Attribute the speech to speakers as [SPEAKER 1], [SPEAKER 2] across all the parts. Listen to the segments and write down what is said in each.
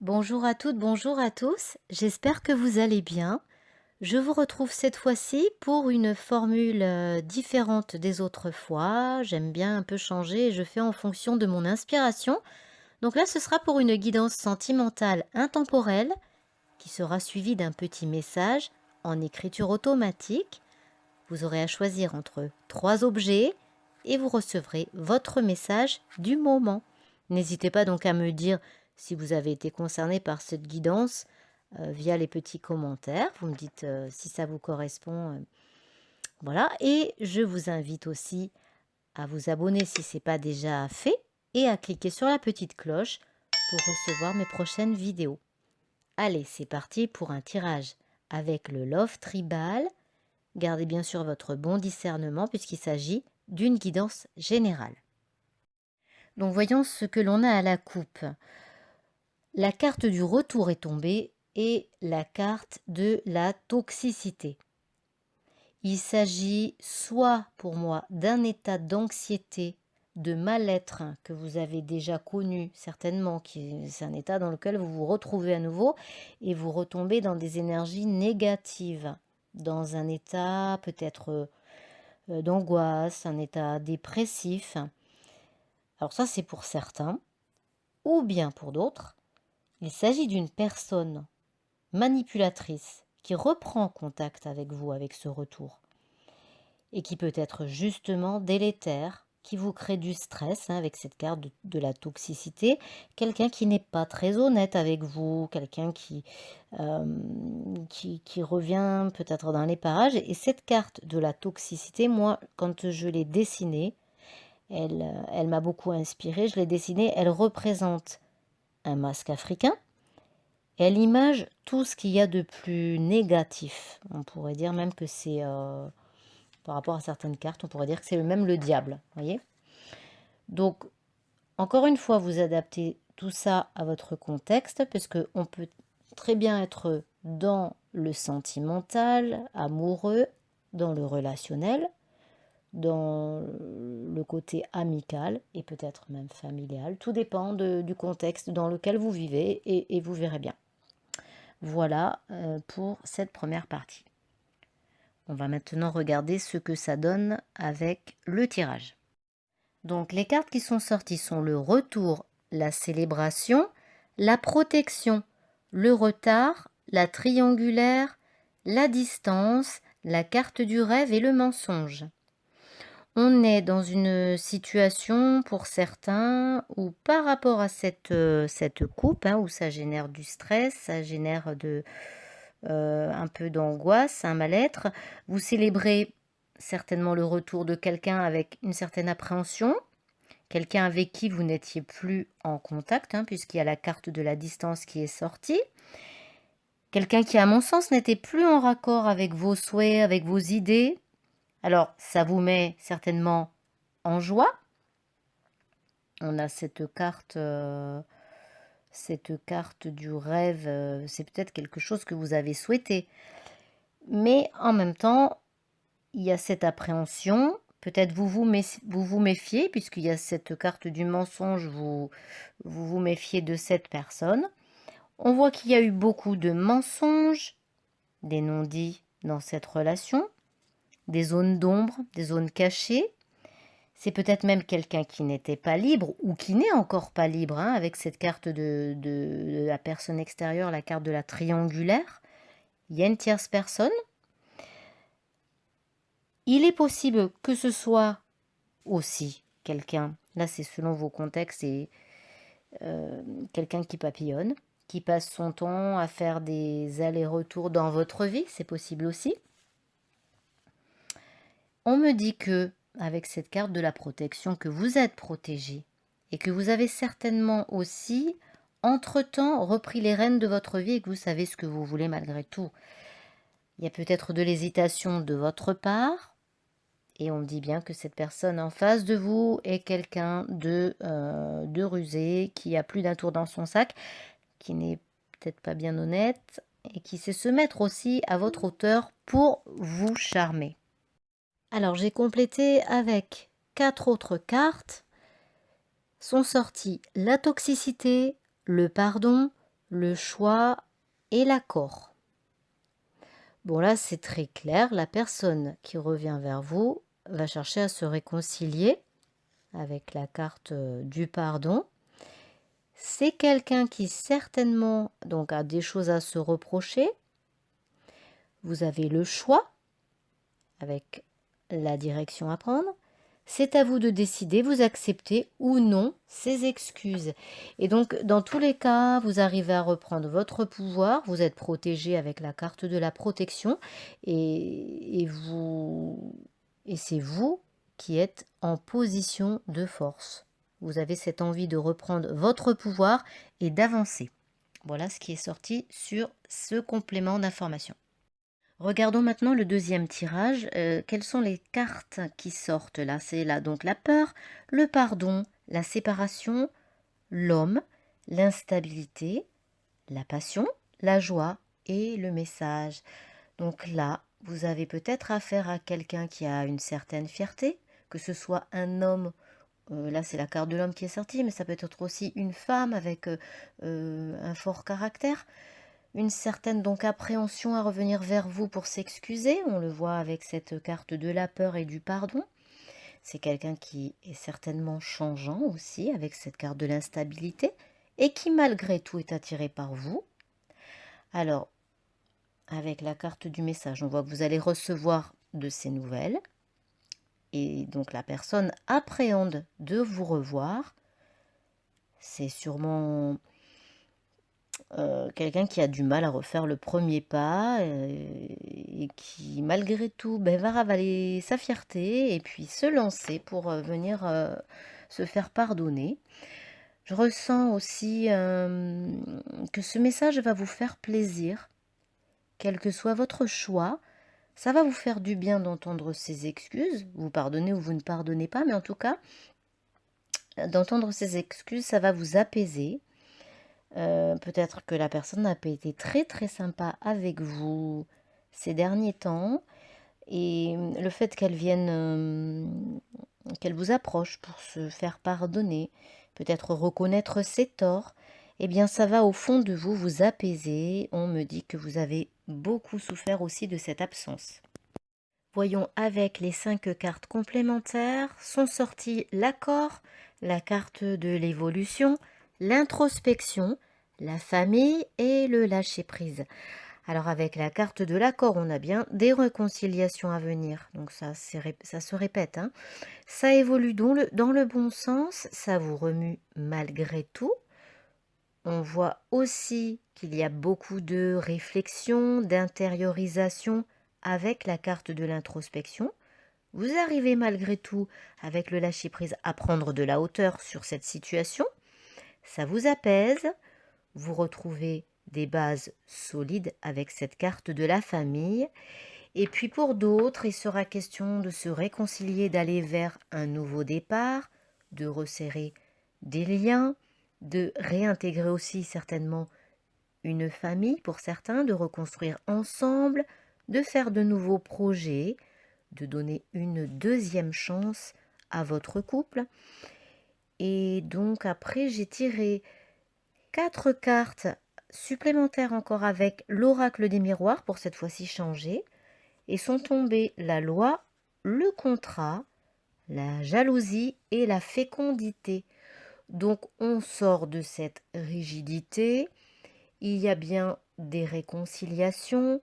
[SPEAKER 1] Bonjour à toutes, bonjour à tous, j'espère que vous allez bien. Je vous retrouve cette fois-ci pour une formule différente des autres fois. J'aime bien un peu changer et je fais en fonction de mon inspiration. Donc là, ce sera pour une guidance sentimentale intemporelle qui sera suivie d'un petit message en écriture automatique. Vous aurez à choisir entre trois objets et vous recevrez votre message du moment. N'hésitez pas donc à me dire si vous avez été concerné par cette guidance via les petits commentaires. Vous me dites si ça vous correspond. Voilà. Et je vous invite aussi à vous abonner si ce n'est pas déjà fait et à cliquer sur la petite cloche pour recevoir mes prochaines vidéos. Allez, c'est parti pour un tirage avec le Love Tribal. Gardez bien sûr votre bon discernement puisqu'il s'agit d'une guidance générale. Donc voyons ce que l'on a à la coupe. La carte du retour est tombée et la carte de la toxicité. Il s'agit soit pour moi d'un état d'anxiété, de mal-être que vous avez déjà connu certainement, c'est un état dans lequel vous vous retrouvez à nouveau et vous retombez dans des énergies négatives, dans un état peut-être d'angoisse, un état dépressif. Alors ça, c'est pour certains. Ou bien pour d'autres, il s'agit d'une personne manipulatrice qui reprend contact avec vous avec ce retour et qui peut être justement délétère, qui vous crée du stress avec cette carte de la toxicité, quelqu'un qui n'est pas très honnête avec vous, quelqu'un qui revient peut-être dans les parages. Et cette carte de la toxicité, moi, quand je l'ai dessinée, elle m'a beaucoup inspirée, je l'ai dessinée, elle représente un masque africain. Elle image tout ce qu'il y a de plus négatif. On pourrait dire même que c'est, par rapport à certaines cartes, on pourrait dire que c'est même le diable, voyez. Donc, encore une fois, vous adaptez tout ça à votre contexte, parce qu'on peut très bien être dans le sentimental, amoureux, dans le relationnel, dans le côté amical et peut-être même familial. Tout dépend du contexte dans lequel vous vivez et vous verrez bien. Voilà pour cette première partie. On va maintenant regarder ce que ça donne avec le tirage. Donc les cartes qui sont sorties sont le retour, la célébration, la protection, le retard, la triangulaire, la distance, la carte du rêve et le mensonge. On est dans une situation pour certains où par rapport à cette coupe, où ça génère du stress, ça génère un peu d'angoisse, un mal-être, vous célébrez certainement le retour de quelqu'un avec une certaine appréhension, quelqu'un avec qui vous n'étiez plus en contact, puisqu'il y a la carte de la distance qui est sortie. Quelqu'un qui, à mon sens, n'était plus en raccord avec vos souhaits, avec vos idées. Alors, ça vous met certainement en joie. On a cette carte du rêve, c'est peut-être quelque chose que vous avez souhaité. Mais en même temps, il y a cette appréhension. Peut-être vous vous méfiez, puisqu'il y a cette carte du mensonge, vous méfiez de cette personne. On voit qu'il y a eu beaucoup de mensonges, des non-dits dans cette relation, des zones d'ombre, des zones cachées. C'est peut-être même quelqu'un qui n'était pas libre ou qui n'est encore pas libre, avec cette carte de la personne extérieure, la carte de la triangulaire. Il y a une tierce personne. Il est possible que ce soit aussi quelqu'un, là c'est selon vos contextes, et quelqu'un qui papillonne, qui passe son temps à faire des allers-retours dans votre vie, c'est possible aussi. On me dit que, avec cette carte de la protection, que vous êtes protégé et que vous avez certainement aussi, entre-temps, repris les rênes de votre vie et que vous savez ce que vous voulez malgré tout. Il y a peut-être de l'hésitation de votre part, et on me dit bien que cette personne en face de vous est quelqu'un de rusé, qui a plus d'un tour dans son sac, qui n'est peut-être pas bien honnête, et qui sait se mettre aussi à votre hauteur pour vous charmer. Alors j'ai complété avec 4 autres cartes. Sont sorties la toxicité, le pardon, le choix et l'accord. Bon là, c'est très clair, la personne qui revient vers vous va chercher à se réconcilier avec la carte du pardon. C'est quelqu'un qui certainement donc a des choses à se reprocher. Vous avez le choix avec la direction à prendre. C'est à vous de décider, vous acceptez ou non ces excuses. Et donc, dans tous les cas, vous arrivez à reprendre votre pouvoir, vous êtes protégé avec la carte de la protection et c'est vous qui êtes en position de force. Vous avez cette envie de reprendre votre pouvoir et d'avancer. Voilà ce qui est sorti sur ce complément d'information. Regardons maintenant le deuxième tirage. Quelles sont les cartes qui sortent là? C'est là donc la peur, le pardon, la séparation, l'homme, l'instabilité, la passion, la joie et le message. Donc là, vous avez peut-être affaire à quelqu'un qui a une certaine fierté, que ce soit un homme, là c'est la carte de l'homme qui est sortie, mais ça peut être aussi une femme avec un fort caractère. Une certaine donc appréhension à revenir vers vous pour s'excuser, on le voit avec cette carte de la peur et du pardon. C'est quelqu'un qui est certainement changeant aussi avec cette carte de l'instabilité et qui malgré tout est attiré par vous. Alors, avec la carte du message, on voit que vous allez recevoir de ces nouvelles et donc la personne appréhende de vous revoir. C'est sûrement quelqu'un qui a du mal à refaire le premier pas, et qui malgré tout, va ravaler sa fierté et puis se lancer pour, venir, se faire pardonner. Je ressens aussi, que ce message va vous faire plaisir, quel que soit votre choix. Ça va vous faire du bien d'entendre ces excuses, vous pardonnez ou vous ne pardonnez pas, mais en tout cas, d'entendre ces excuses, ça va vous apaiser. Peut-être que la personne n'a pas été très, très sympa avec vous ces derniers temps et le fait qu'elle vienne, qu'elle vous approche pour se faire pardonner, peut-être reconnaître ses torts, eh bien ça va au fond de vous vous apaiser. On me dit que vous avez beaucoup souffert aussi de cette absence. Voyons avec les 5 cartes complémentaires, sont sortis l'accord, la carte de l'évolution, l'introspection, la famille et le lâcher-prise. Alors avec la carte de l'accord, on a bien des réconciliations à venir. Donc ça se répète, hein. Ça évolue dans le bon sens, ça vous remue malgré tout. On voit aussi qu'il y a beaucoup de réflexion, d'intériorisation avec la carte de l'introspection. Vous arrivez malgré tout, avec le lâcher-prise, à prendre de la hauteur sur cette situation. Ça vous apaise. Vous retrouvez des bases solides avec cette carte de la famille. Et puis pour d'autres, il sera question de se réconcilier, d'aller vers un nouveau départ, de resserrer des liens, de réintégrer aussi certainement une famille pour certains, de reconstruire ensemble, de faire de nouveaux projets, de donner une deuxième chance à votre couple. Et donc après, j'ai tiré 4 cartes supplémentaires encore avec l'oracle des miroirs pour cette fois-ci changer. Et sont tombées la loi, le contrat, la jalousie et la fécondité. Donc on sort de cette rigidité, il y a bien des réconciliations,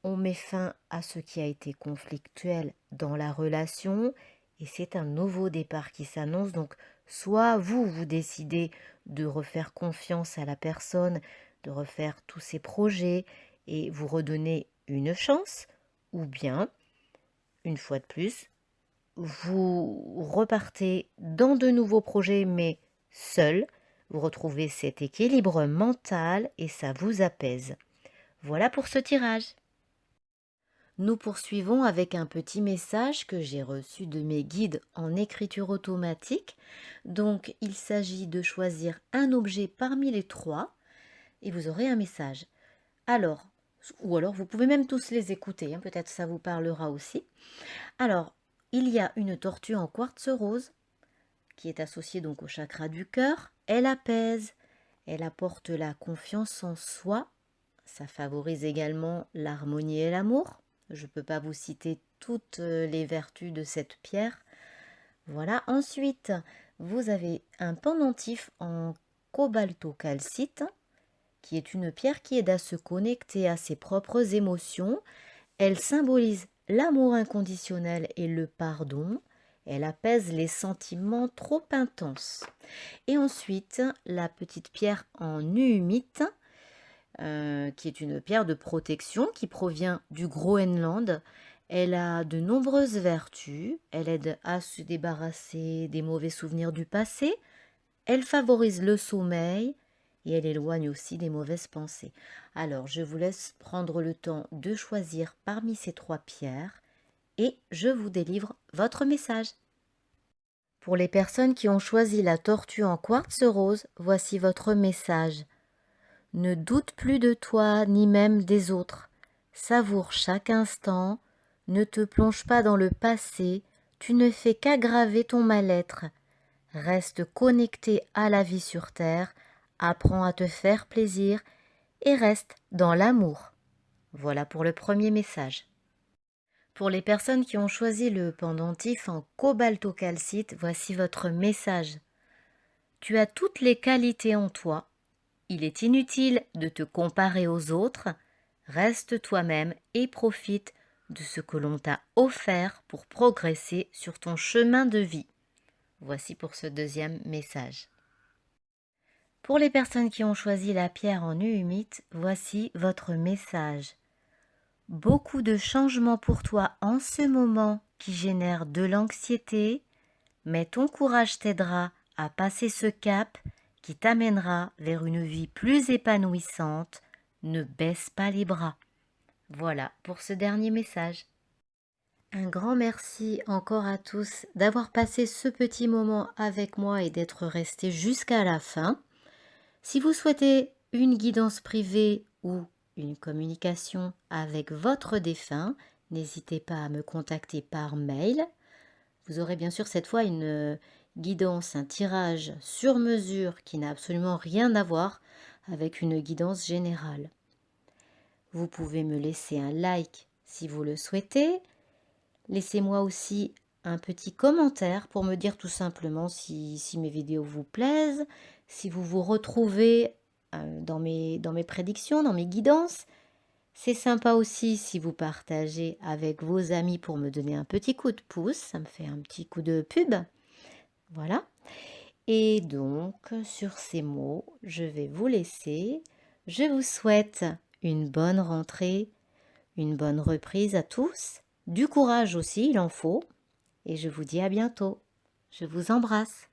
[SPEAKER 1] on met fin à ce qui a été conflictuel dans la relation et c'est un nouveau départ qui s'annonce. Donc soit vous décidez de refaire confiance à la personne, de refaire tous ses projets et vous redonnez une chance, ou bien, une fois de plus, vous repartez dans de nouveaux projets mais seul, vous retrouvez cet équilibre mental et ça vous apaise. Voilà pour ce tirage. Nous poursuivons avec un petit message que j'ai reçu de mes guides en écriture automatique. Donc, il s'agit de choisir un objet parmi les 3 et vous aurez un message. Alors, ou alors vous pouvez même tous les écouter, hein, peut-être ça vous parlera aussi. Alors, il y a une tortue en quartz rose qui est associée donc au chakra du cœur. Elle apaise, Elle apporte la confiance en soi. Ça favorise également l'harmonie et l'amour. Je ne peux pas vous citer toutes les vertus de cette pierre. Voilà. Ensuite, vous avez un pendentif en cobaltocalcite, qui est une pierre qui aide à se connecter à ses propres émotions. Elle symbolise l'amour inconditionnel et le pardon. Elle apaise les sentiments trop intenses. Et ensuite, la petite pierre en nuumite, qui est une pierre de protection qui provient du Groenland. Elle a de nombreuses vertus. Elle aide à se débarrasser des mauvais souvenirs du passé. Elle favorise le sommeil et elle éloigne aussi des mauvaises pensées. Alors, je vous laisse prendre le temps de choisir parmi ces 3 pierres et je vous délivre votre message. Pour les personnes qui ont choisi la tortue en quartz rose, voici votre message. Ne doute plus de toi ni même des autres. Savoure chaque instant. Ne te plonge pas dans le passé. Tu ne fais qu'aggraver ton mal-être. Reste connecté à la vie sur Terre. Apprends à te faire plaisir et reste dans l'amour. Voilà pour le premier message. Pour les personnes qui ont choisi le pendentif en cobaltocalcite, voici votre message. Tu as toutes les qualités en toi. Il est inutile de te comparer aux autres. Reste toi-même et profite de ce que l'on t'a offert pour progresser sur ton chemin de vie. Voici pour ce deuxième message. Pour les personnes qui ont choisi la pierre en nuumite, voici votre message. Beaucoup de changements pour toi en ce moment qui génèrent de l'anxiété, mais ton courage t'aidera à passer ce cap qui t'amènera vers une vie plus épanouissante. Ne baisse pas les bras. Voilà pour ce dernier message. Un grand merci encore à tous d'avoir passé ce petit moment avec moi et d'être restés jusqu'à la fin. Si vous souhaitez une guidance privée ou une communication avec votre défunt, n'hésitez pas à me contacter par mail. Vous aurez bien sûr cette fois une guidance, un tirage sur mesure qui n'a absolument rien à voir avec une guidance générale. Vous pouvez me laisser un like si vous le souhaitez. Laissez-moi aussi un petit commentaire pour me dire tout simplement si mes vidéos vous plaisent, si vous vous retrouvez dans mes prédictions, dans mes guidances. C'est sympa aussi si vous partagez avec vos amis pour me donner un petit coup de pouce, ça me fait un petit coup de pub. Voilà. Et donc, sur ces mots, je vais vous laisser. Je vous souhaite une bonne rentrée, une bonne reprise à tous. Du courage aussi, il en faut. Et je vous dis à bientôt. Je vous embrasse.